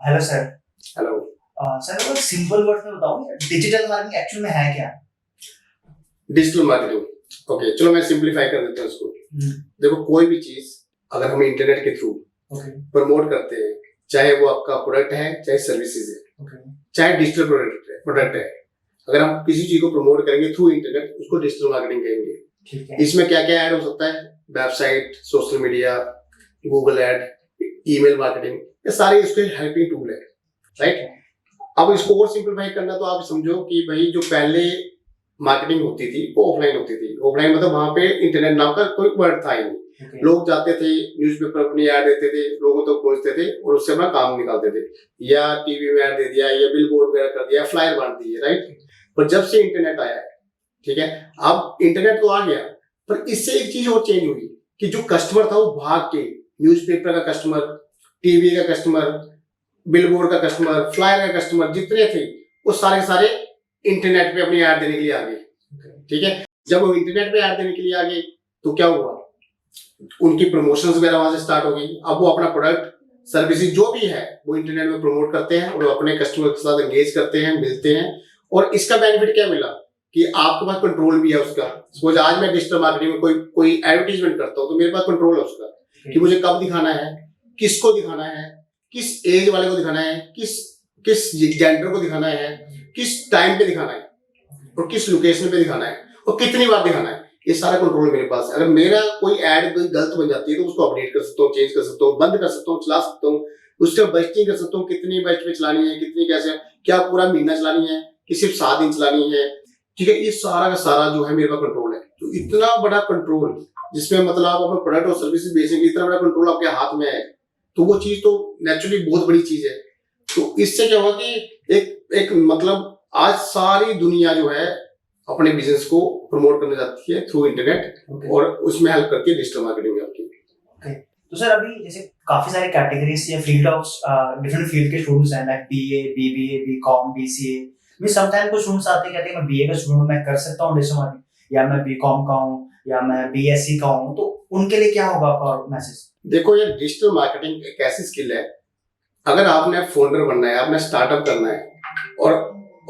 Hello sir. Hello. Sir वो simple word में बताओ, डिजिटल मार्केटिंग एक्चुअल में है क्या? डिजिटल मार्केटिंग, ओके चलो मैं सिंपलीफाई कर देता हूँ इसको। देखो, कोई भी चीज अगर हम इंटरनेट के थ्रू प्रमोट करते हैं, चाहे वो आपका प्रोडक्ट है चाहे सर्विसेज है, चाहे डिजिटल प्रोडक्ट है, अगर हम किसी चीज को प्रमोट करेंगे थ्रू इंटरनेट, उसको डिजिटल मार्केटिंग कहेंगे। इसमें क्या क्या ऐड हो सकता है? Website, social media, Google ad, email marketing, ये सारे इसके हेल्पिंग टूल है, राइट। अब इसको और सिंपलीफाई करना तो आप समझो कि भाई जो पहले मार्केटिंग होती थी वो ऑफलाइन होती थी। ऑफलाइन मतलब वहां पे इंटरनेट नाम का कोई वर्ड था ही नहीं। लोग जाते थे, न्यूज़पेपर अपनी ऐड देते थे, लोगों तक पहुंचते थे और उससे अपना काम निकालते थे, या टीवी में ऐड दे दिया या बिल बोर्ड वगैरह कर दिया, फ्लायर बांट दिए, राइट। पर जब से इंटरनेट आया है, ठीक है, अब इंटरनेट तो आ गया, पर इससे एक चीज और चेंज हुई कि जो कस्टमर था वो भाग के न्यूज़पेपर का कस्टमर, टीवी का कस्टमर, बिलबोर्ड का कस्टमर, फ्लायर का कस्टमर जितने थे वो सारे सारे इंटरनेट पे अपनी ऐड देने के लिए आ गए, ठीक है। जब वो इंटरनेट पे ऐड देने के लिए आ गए तो क्या हुआ, उनकी प्रमोशंस वगैरह वहां से स्टार्ट हो गई। अब वो अपना प्रोडक्ट सर्विसेज जो भी है वो इंटरनेट में प्रमोट करते हैं और अपने कस्टमर के साथ एंगेज करते हैं, मिलते हैं। और इसका बेनिफिट क्या मिला कि आपके पास कंट्रोल भी है उसका। सपोज आज मैं डिजिटल मार्केटिंग में कोई एडवर्टीजमेंट करता हूँ तो मेरे पास कंट्रोल है उसका कि मुझे कब दिखाना है, किसको दिखाना है, किस एज वाले को दिखाना है, किस जेंडर को दिखाना है, किस टाइम पे दिखाना है और किस लोकेशन पे दिखाना है और कितनी बार दिखाना है। ये सारा कंट्रोल मेरे पास है। अगर मेरा कोई ऐड कोई गलत बन जाती है तो उसको अपडेट कर सकता हूँ, चेंज कर सकता हूँ, बंद कर सकता हूँ, चला सकता हूँ, उसका बजटिंग कर सकता हूँ, कितनी बजट पे चलानी है, कितनी कैसे, क्या पूरा महीना चलानी है कि सिर्फ 7 दिन चलानी है, ठीक है। ये सारा का सारा जो है मेरे पास कंट्रोल है। तो इतना बड़ा कंट्रोल जिसमें मतलब आप अपने प्रोडक्ट और सर्विसेज बेचेंगे, इतना बड़ा कंट्रोल आपके हाथ में है, तो वो चीज तो नेचुरली बहुत बड़ी चीज है। तो इससे क्या हुआ कि एक मतलब आज सारी दुनिया जो है अपने बिजनेस को प्रमोट करने जाती है थ्रू इंटरनेट और उसमें हेल्प करती है डिजिटल मार्केटिंग आपकी। तो सर अभी जैसे काफी सारे कैटेगरीज या फील्ड ऑफ डिफरेंट फील्ड के स्टूडेंट्स हैं, like BA, BBA, BCom, BCA. मैं समटाइम कुछ स्टूडेंट्स आते हैं कहते हैं मैं बीए का स्टूडेंट हूं, मैं कर सकता हूं डिजिटल मार्केटिंग, या मैं बीकॉम का हूं, या मैं बीएससी का हूं, तो उनके लिए क्या होगा आपका मैसेज? देखो, ये डिजिटल मार्केटिंग एक ऐसी स्किल है, अगर आपने फाउंडर बनना है, आपने स्टार्टअप करना है और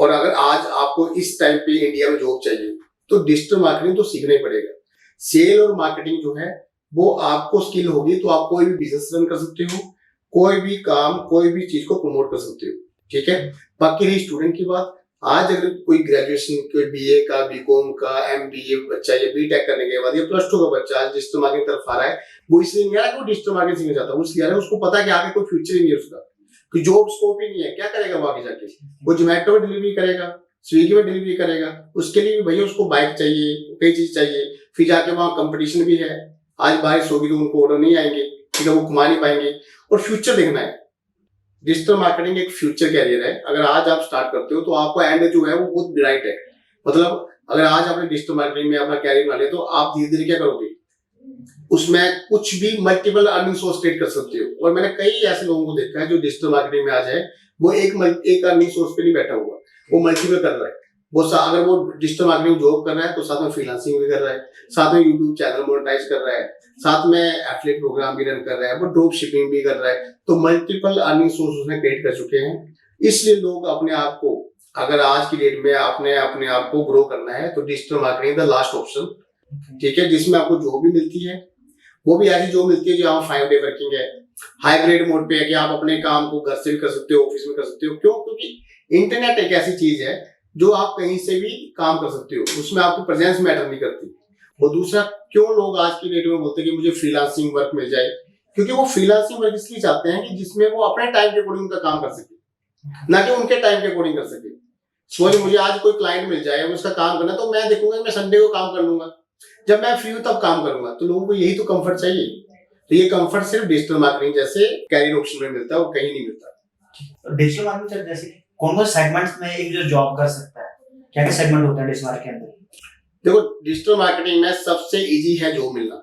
अगर आज आपको इस टाइम पे इंडिया में जॉब चाहिए तो डिजिटल मार्केटिंग तो सीखना ही पड़ेगा। सेल और मार्केटिंग जो है वो आपको स्किल होगी तो आप कोई भी बिजनेस रन कर सकते हो, कोई भी काम, कोई भी चीज को प्रमोट कर सकते हो, ठीक है। बाकी रही स्टूडेंट की बात, आज अगर कोई ग्रेजुएशन, कोई बीए का, बीकॉम का, एमबीए बच्चा या बीटेक करने के बाद या +2 का बच्चा आज डिजिटल मार्केटिंग तरफ आ रहा है, वो इसलिए नहीं आ रहा है कि वो डिजिटल मार्केटिंग सीखना चाहता है, वो इसलिए आ रहा है उसको पता है कि आगे कोई फ्यूचर ही नहीं है उसका, कोई जॉब स्कोप ही नहीं है, क्या करेगा वो आगे जाके? वो जोमेटो में डिलीवरी करेगा, स्विगी में डिलीवरी करेगा, उसके लिए भी भैया उसको बाइक चाहिए, कई चीज चाहिए, फिर जाके वहां कंपटीशन भी है, आज बारिश होगी तो उनको ऑर्डर नहीं आएंगे, ठीक है, वो कमा नहीं पाएंगे। और फ्यूचर देखना है, डिजिटल मार्केटिंग एक फ्यूचर कैरियर है। अगर आज आप स्टार्ट करते हो तो आपको एंड जो है वो बहुत ब्राइट है। मतलब अगर आज आपने डिजिटल मार्केटिंग में अपना कैरियर बना लिया तो आप धीरे धीरे क्या करोगे, उसमें कुछ भी मल्टीपल अर्निंग सोर्स क्रिएट कर सकते हो। और मैंने कई ऐसे लोगों को देखा है जो डिजिटल मार्केटिंग में आ जाए, वो एक अर्निंग सोर्स पे नहीं बैठा हुआ, वो मल्टीपल कर रहा है। वो अगर वो डिजिटल मार्केटिंग जॉब कर रहा है तो साथ में फ्रीलांसिंग भी कर रहा है, साथ में यूट्यूब चैनल मोनेटाइज कर रहा है, साथ में एफिलिएट प्रोग्राम भी रन कर रहा है, वो ड्रॉप शिपिंग भी कर रहा है। तो मल्टीपल अर्निंग सोर्स उसने क्रिएट कर चुके हैं। इसलिए लोग अपने आप को, अगर आज की डेट में आपने अपने आप को ग्रो करना है तो digital marketing the last option, ठीक है, जिसमें आपको जॉब भी मिलती है, वो भी ऐसी जॉब मिलती है जो आप 5 डे वर्किंग है, हाइब्रिड मोड पे है कि आप अपने काम को घर से भी कर सकते हो, ऑफिस में कर सकते हो। क्यों? क्योंकि इंटरनेट एक ऐसी चीज है जो आप कहीं से भी काम कर सकते हो, उसमें आपकी प्रेजेंस मैटर नहीं करती। और दूसरा, क्यों लोग आज की डेट में बोलते हैं कि मुझे फ्रीलांसिंग वर्क मिल जाए, क्योंकि वो फ्रीलांसिंग वर्क इसलिए चाहते हैं कि जिसमें वो अपने टाइम के अकॉर्डिंग उनका काम कर सके, ना कि उनके टाइम के अकॉर्डिंग कर सके। सोच, मुझे आज कोई क्लाइंट मिल जाए, उसका काम करना, तो मैं देखूंगा मैं संडे को काम कर लूंगा, जब मैं फ्री हूं तब काम करूंगा। तो लोगों को यही तो कंफर्ट चाहिए। तो ये कंफर्ट सिर्फ डिजिटल मार्केटिंग जैसे कैरियर ऑप्शन में मिलता है, वो कहीं नहीं मिलता। डिजिटल मार्केटिंग जैसे कौन कौन सेगमेंट्स में एक जो जॉब कर सकता है, क्या क्या सेगमेंट होता है डिजिटल मार्केटिंग के अंदर? देखो, डिजिटल मार्केटिंग में सबसे इजी है जॉब मिलना,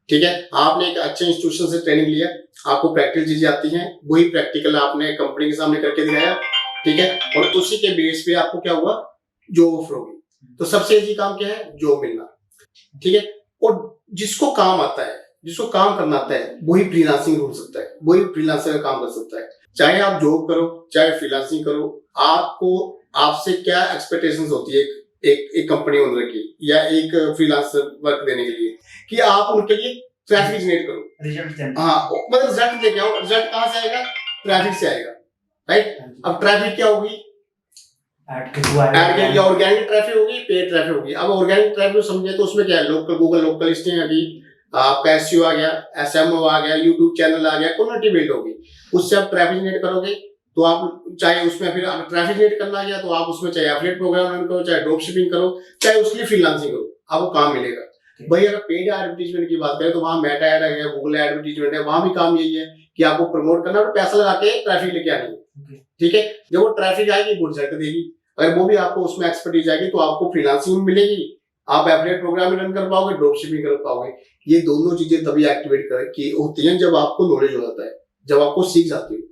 ठीक है। आपने एक अच्छे इंस्टीट्यूशन से ट्रेनिंग लिया, आपको प्रैक्टिकल चीजें आती हैं, वही प्रैक्टिकल आपने कंपनी के सामने करके दिखाया, ठीक है, और उसी के बेस पे आपको क्या हुआ, जॉब ऑफर होगी। तो सबसे इजी काम क्या है? जॉब मिलना, ठीक है। और जिसको काम आता है, जिसको काम करना आता है, वही फ्रीलांसिंग हो सकता है, वही फ्रीलांसर का काम कर सकता है। चाहे आप जॉब करो चाहे फ्रीलांसिंग करो, आपको आपसे क्या एक्सपेक्टेशंस होती है एक कंपनी ओनर की या एक फ्रीलांसर वर्क देने के लिए, कि आप उनके लिए ट्रैफिक जनरेट करो, रिजल्ट। हाँ मतलब रिजल्ट लेके आओ। रिजल्ट कहाँ से आएगा? ट्रैफिक से आएगा, राइट। अब ट्रैफिक क्या होगी? ऐड के थ्रू आएगा, या ऑर्गेनिक ट्रैफिक होगी, पेड ट्रैफिक होगी। अब ऑर्गेनिक ट्रैफिक समझे तो उसमें क्या है, लोकल गूगल लोकल लिस्टिंग आ गई, आपका एसईओ आ गया, एसएमओ आ गया, यूट्यूब चैनल आ गया, कम्युनिटी बिल्ड होगी, उससे आप ट्रैफिक जनरेट करोगे। तो आप चाहे उसमें फिर ट्रैफिक जनरेट करना गया तो आप उसमें चाहे एफिलिएट प्रोग्राम रन करो, चाहे ड्रॉप शिपिंग करो, चाहे उसके लिए फ्रीलांसिंग करो, आपको काम मिलेगा। भाई अगर पेड एडवर्टीजमेंट की बात करें तो वहां मेटा एड आ गया, गूगल एडवर्टीजमेंट है, वहां भी काम यही है कि आपको प्रमोट करना और पैसा लगा के ट्रैफिक लेके आनी है, ठीक है। जब वो ट्रैफिक आएगी वो रिजल्ट देगी, अगर वो भी आपको उसमें एक्सपर्टीज आएगी तो आपको फ्रीलांसिंग मिलेगी, आप एफिलिएट प्रोग्राम में रन कर पाओगे, ड्रॉप शिपिंग कर पाओगे। ये दोनों चीजें तभी एक्टिवेट कर की होती हैं जब आपको नॉलेज हो जाता है, जब आपको सीख जाती हो।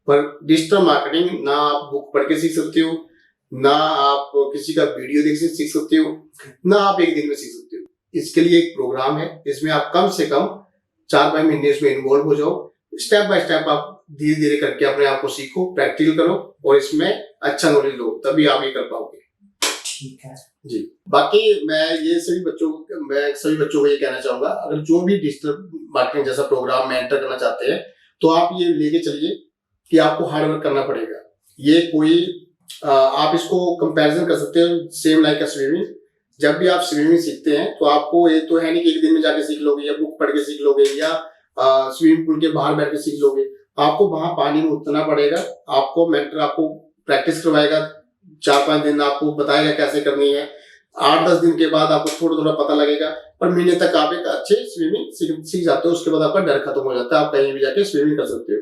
पर डिजिटल मार्केटिंग ना आप बुक पढ़ के सीख सकते हो, ना आप किसी का वीडियो देख के सीख सकते हो, ना आप एक दिन में सीख सकते हो। इसके लिए एक प्रोग्राम है, इसमें आप कम से कम 4-5 महीने इसमें इन्वॉल्व हो जाओ, स्टेप बाय स्टेप आप धीरे धीरे करके अपने आप को सीखो, प्रैक्टिकल करो और इसमें अच्छा नॉलेज लो, तभी आप ये कर पाओगे। ठीक है जी। बाकी मैं सभी बच्चों को ये कहना चाहूंगा, अगर जो भी डिजिटल मार्केटिंग जैसा प्रोग्राम में एंटर करना चाहते हैं तो आप ये लेके चलिए कि आपको हार्ड वर्क करना पड़ेगा। ये कोई आप इसको कंपैरिजन कर सकते हैं सेम लाइक अ स्विमिंग। जब भी आप स्विमिंग सीखते हैं तो आपको ये तो है नहीं कि एक दिन में जाके सीख लोगे या बुक पढ़ के सीख लोगे या स्विमिंग पूल के बाहर बैठ के सीख लोगे। आपको वहां पानी में उतरना पड़ेगा, आपको मेंटर आपको प्रैक्टिस करवाएगा, 4-5 दिन आपको बताएगा कैसे करनी है, 8-10 दिन के बाद आपको थोड़ा थोड़ा पता लगेगा, पर महीने तक आप एक अच्छे स्विमिंग सीख जाते हो। उसके बाद आपका डर खत्म हो जाता है, आप कहीं भी जाके स्विमिंग कर सकते हो।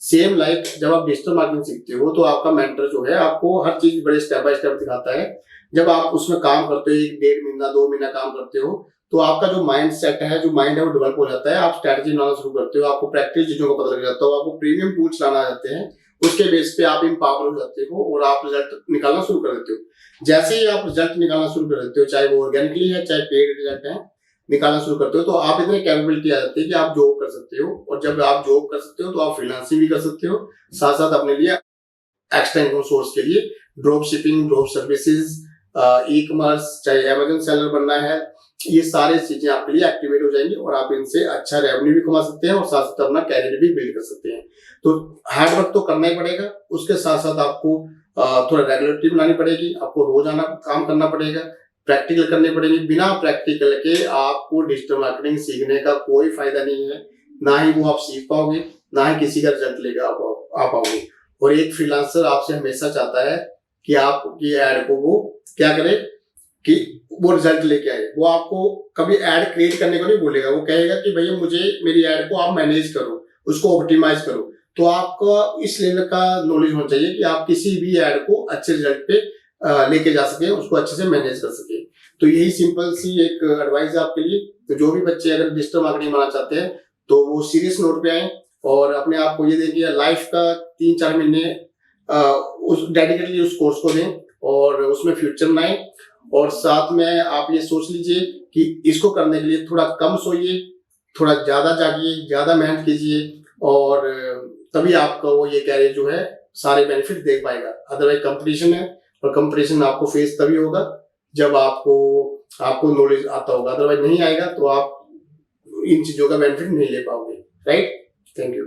सेम लाइक जब आप डिजिटल मार्केटिंग सीखते हो तो आपका मेंटर जो है आपको हर चीज बड़े स्टेप बाय स्टेप दिखाता है। जब आप उसमें काम करते हो, 1-1.5 महीना 2 महीना काम करते हो, तो आपका जो माइंड सेट है, जो माइंड है वो डेवलप हो जाता है। आप स्ट्रेटजी बनाना शुरू करते हो, आपको प्रैक्टिकल चीजों का पता लग जाता है, आपको प्रीमियम टूल्स चलाना आ जाते हैं, उसके बेस पे आप एम्पावर हो जाते हो और आप रिजल्ट निकालना शुरू कर देते हो। जैसे ही आप रिजल्ट निकालना शुरू कर देते हो, चाहे वो ऑर्गेनिकली है चाहे पेड रिजल्ट है, निकालना शुरू करते हो, तो आप इतने कैपेबिलिटी आ जाती है कि आप जॉब कर सकते हो। और जब आप जॉब कर सकते हो तो आप फ्रीलांसिंग भी कर सकते हो, साथ साथ अपने लिए एक्स्ट्रा इनकम सोर्स के लिए drop shipping, drop services, e commerce, चाहे अमेज़न सेलर बनना है, ये सारी चीजें आपके लिए एक्टिवेट हो जाएंगी और आप इनसे अच्छा रेवेन्यू भी कमा सकते हैं और साथ साथ अपना कैरियर भी बिल्ड कर सकते हैं। तो हार्ड वर्क तो करना ही पड़ेगा, उसके साथ साथ आपको थोड़ा रेगुलरिटी बनानी पड़ेगी, आपको रोज आना काम करना पड़ेगा, प्रैक्टिकल करने पड़ेंगे। बिना प्रैक्टिकल के आपको डिजिटल मार्केटिंग सीखने का कोई फायदा नहीं है, ना ही वो आप सीख पाओगे, ना ही किसी का रिजल्ट लेकर आ पाओगे। और एक फ्रीलांसर आपसे हमेशा चाहता है कि आपकी एड को वो क्या करे कि वो रिजल्ट लेके आए। वो आपको कभी एड क्रिएट करने को नहीं बोलेगा, वो कहेगा कि भैया मुझे मेरी एड को आप मैनेज करो, उसको ऑप्टिमाइज करो। तो आपको इस लेवल का नॉलेज होना चाहिए कि आप किसी भी एड को अच्छे रिजल्ट पे लेके जा सके, उसको अच्छे से मैनेज कर सके। तो यही सिंपल सी एक एडवाइस है आपके लिए। तो जो भी बच्चे अगर डिजिटल मार्केटिंग बनाना चाहते हैं तो वो सीरियस नोट पे आए और अपने आप को ये दें कि लाइफ का 3-4 महीने उस डेडिकेटली उस कोर्स को दें और उसमें फ्यूचर बनाएं। और साथ में आप ये सोच लीजिए कि इसको करने के लिए थोड़ा कम सोइए, थोड़ा ज्यादा जागिए, ज्यादा मेहनत कीजिए और तभी आपका वो ये कैरियर जो है सारे बेनिफिट देख पाएगा। अदरवाइज कंपटीशन है और कंपटीशन आपको फेस तभी होगा जब आपको नॉलेज आता होगा, अदरवाइज नहीं आएगा तो आप इन चीजों का बेनिफिट नहीं ले पाओगे। Right, thank you.